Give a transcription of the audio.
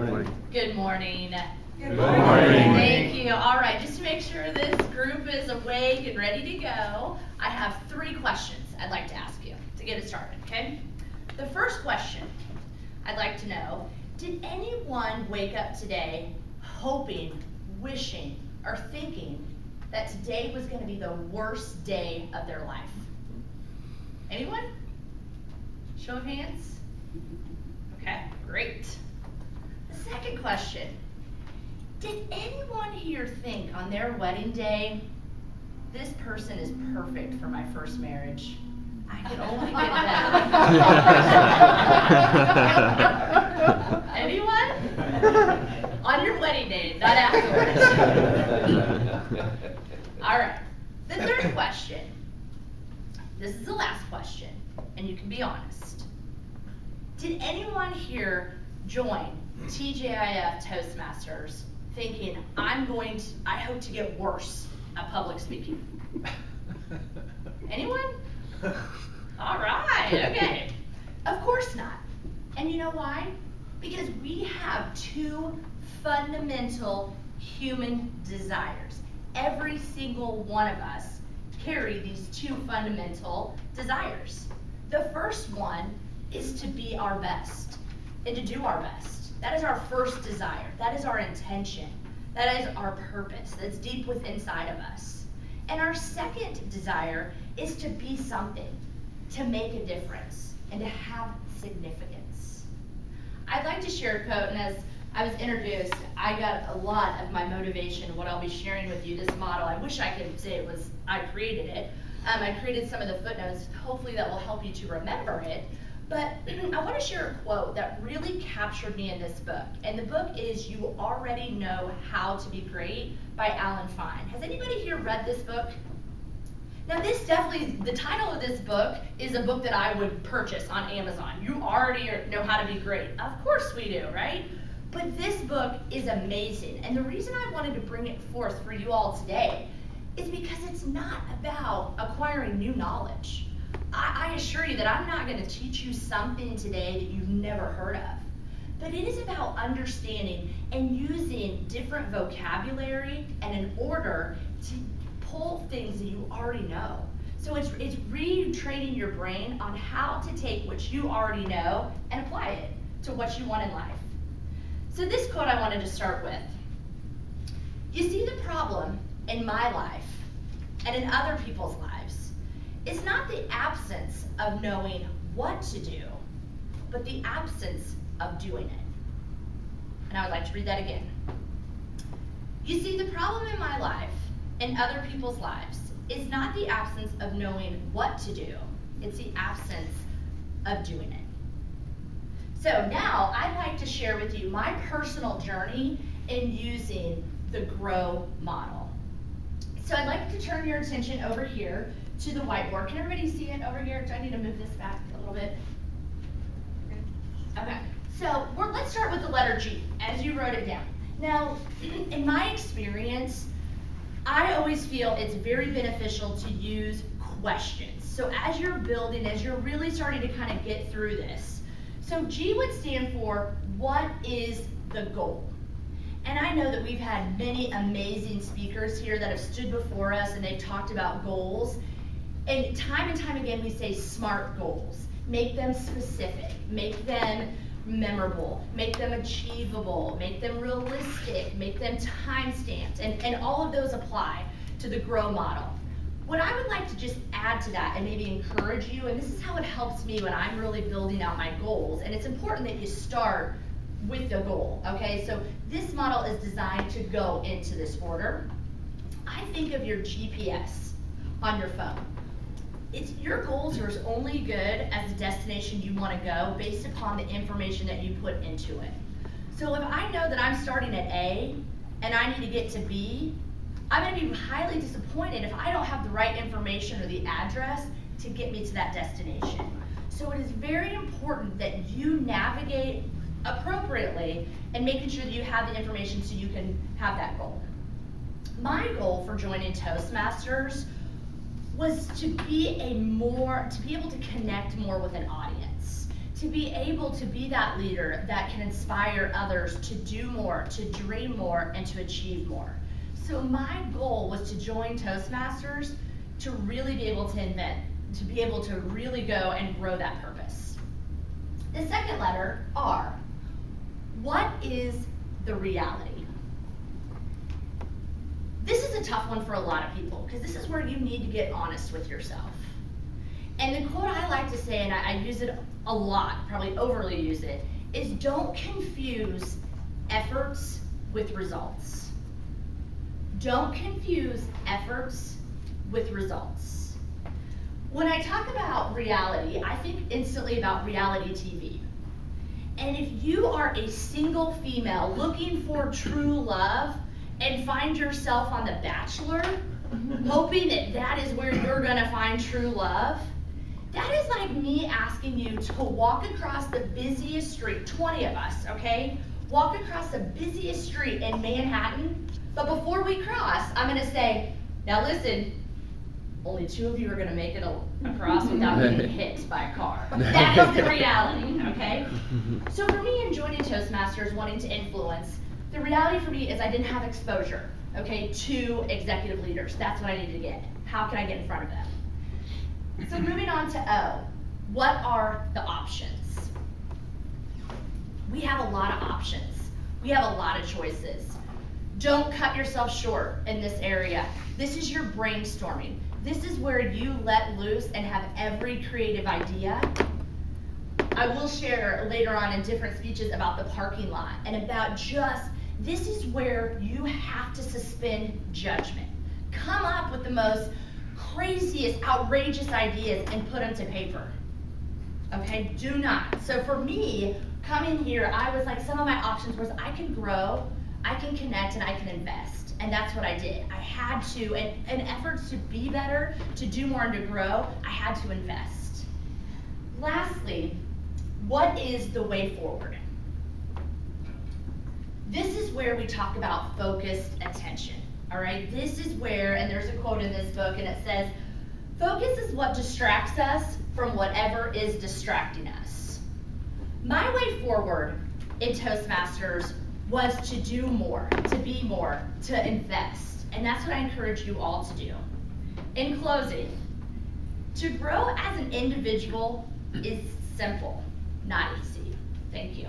Good morning. Good morning. Thank you. All right, just to make sure this group is awake and ready to go, I have 3 questions I'd like to ask you to get it started, okay? The first question I'd like to know, did anyone wake up today hoping, wishing, or thinking that today was going to be the worst day of their life? Anyone? Show of hands. Okay, great. The second question, did anyone here think on their wedding day, this person is perfect for my first marriage? I could only get better. Anyone? On your wedding day, not afterwards. All right, the third question. This is the last question, and you can be honest. Did anyone here join TGIF Toastmasters thinking, I hope to get worse at public speaking? Anyone? All right, okay. Of course not. And you know why? Because we have 2 fundamental human desires. Every single one of us carry these 2 fundamental desires. The first one is to be our best and to do our best. That is our first desire. That is our intention. That is our purpose that's deep within inside of us. And our second desire is to be something, to make a difference, and to have significance. I'd like to share a quote, and as I was introduced, I got a lot of my motivation, what I'll be sharing with you, this model. I wish I could say it was I created it. I created some of the footnotes. Hopefully that will help you to remember it. But I want to share a quote that really captured me in this book. And the book is You Already Know How to Be Great by Alan Fine. Has anybody here read this book? Now this definitely, the title of this book is a book that I would purchase on Amazon. You already know how to be great. Of course we do, right? But this book is amazing. And the reason I wanted to bring it forth for you all today is because it's not about acquiring new knowledge. I assure you that I'm not going to teach you something today that you've never heard of. But it is about understanding and using different vocabulary and an order to pull things that you already know. So it's retraining your brain on how to take what you already know and apply it to what you want in life. So this quote I wanted to start with. You see, the problem in my life and in other people's lives is not the absence of knowing what to do, but the absence of doing it. And I would like to read that again. You see, the problem in my life and other people's lives is not the absence of knowing what to do, it's the absence of doing it. So now I'd like to share with you my personal journey in using the GROW model. So I'd like to turn your attention over here to the whiteboard. Can everybody see it over here? Do I need to move this back a little bit? Okay, so let's start with the letter G, as you wrote it down. Now, in my experience, I always feel it's very beneficial to use questions. So as you're building, as you're really starting to kind of get through this, so G would stand for, what is the goal? And I know that we've had many amazing speakers here that have stood before us and they've talked about goals. And time again we say SMART goals. Make them specific, make them memorable, make them achievable, make them realistic, make them time-stamped, and all of those apply to the GROW model. What I would like to just add to that and maybe encourage you, and this is how it helps me when I'm really building out my goals, and it's important that you start with the goal, okay? So this model is designed to go into this order. I think of your GPS on your phone. Your goals are only good as the destination you want to go based upon the information that you put into it. So if I know that I'm starting at A and I need to get to B, I'm going to be highly disappointed if I don't have the right information or the address to get me to that destination. So it is very important that you navigate appropriately and making sure that you have the information so you can have that goal. My goal for joining Toastmasters was to be able to connect more with an audience, to be able to be that leader that can inspire others to do more, to dream more, and to achieve more. So my goal was to join Toastmasters to really be able to invent, to be able to really go and grow that purpose. The second letter, R. What is the reality? This is a tough one for a lot of people because this is where you need to get honest with yourself. And the quote I like to say, and I use it a lot, probably overly use it, is don't confuse efforts with results. Don't confuse efforts with results. When I talk about reality, I think instantly about reality TV. And if you are a single female looking for true love and find yourself on The Bachelor, hoping that that is where you're gonna find true love, that is like me asking you to walk across the busiest street, 20 of us, okay? Walk across the busiest street in Manhattan, but before we cross, I'm gonna say, now listen, only 2 of you are gonna make it across without getting hit by a car. That is the reality, okay? So for me in joining Toastmasters, wanting to influence, the reality for me is I didn't have exposure, okay, to executive leaders. That's what I needed to get. How can I get in front of them? So moving on to O, what are the options? We have a lot of options. We have a lot of choices. Don't cut yourself short in this area. This is your brainstorming. This is where you let loose and have every creative idea. I will share later on in different speeches about the parking lot and about this is where you have to suspend judgment. Come up with the most craziest, outrageous ideas and put them to paper. Okay, do not. So for me, coming here, I was like, some of my options was I can grow, I can connect, and I can invest. And that's what I did. I had to, in efforts to be better, to do more and to grow, I had to invest. Lastly, what is the way forward? This is where we talk about focused attention, all right? This is where, and there's a quote in this book, and it says, focus is what distracts us from whatever is distracting us. My way forward in Toastmasters was to do more, to be more, to invest, and that's what I encourage you all to do. In closing, to grow as an individual is simple, not easy. Thank you.